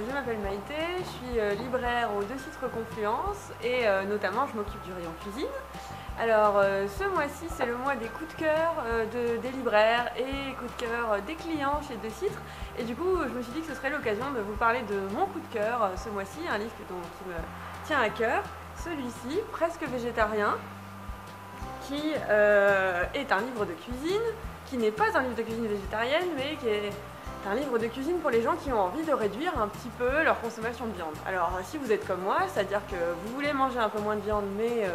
je m'appelle Maïté, je suis libraire aux Deux Citres Confluence et notamment je m'occupe du rayon cuisine. Alors ce mois-ci c'est le mois des coups de cœur des libraires et coups de cœur des clients chez Deux Citres et du coup je me suis dit que ce serait l'occasion de vous parler de mon coup de cœur ce mois-ci, un livre qui me tient à cœur, celui-ci, Presque végétarien, qui est un livre de cuisine, qui n'est pas un livre de cuisine végétarienne mais qui est un livre de cuisine pour les gens qui ont envie de réduire un petit peu leur consommation de viande. Alors si vous êtes comme moi, c'est-à-dire que vous voulez manger un peu moins de viande mais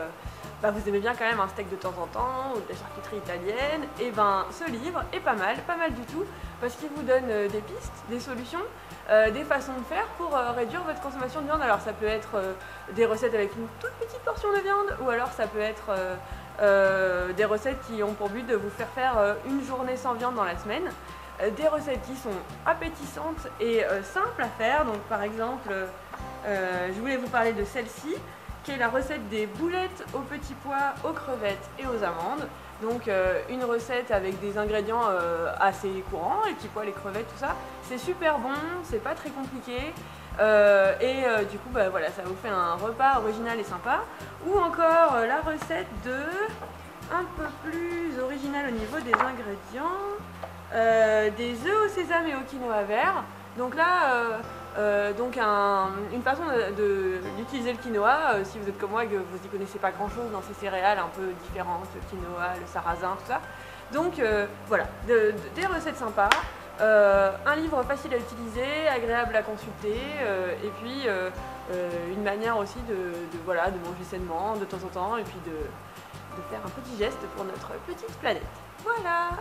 vous aimez bien quand même un steak de temps en temps ou de la charcuterie italienne, et ben ce livre est pas mal du tout, parce qu'il vous donne des pistes, des solutions, des façons de faire pour réduire votre consommation de viande. Alors ça peut être des recettes avec une toute petite portion de viande, ou alors ça peut être des recettes qui ont pour but de vous faire une journée sans viande dans la semaine. Des recettes qui sont appétissantes et simples à faire. Donc par exemple, je voulais vous parler de celle-ci, qui est la recette des boulettes aux petits pois, aux crevettes et aux amandes. Donc une recette avec des ingrédients assez courants, les petits pois, les crevettes, tout ça. C'est super bon, c'est pas très compliqué. Du coup, voilà, ça vous fait un repas original et sympa. Ou encore la recette de, un peu plus original au niveau des ingrédients, des œufs au sésame et au quinoa vert. Donc là, une façon d'utiliser le quinoa, si vous êtes comme moi et que vous n'y connaissez pas grand chose dans ces céréales un peu différentes, le quinoa, le sarrasin, tout ça. Donc voilà, des recettes sympas, un livre facile à utiliser, agréable à consulter, et puis une manière aussi de manger sainement de temps en temps, et puis de faire un petit geste pour notre petite planète. Voilà!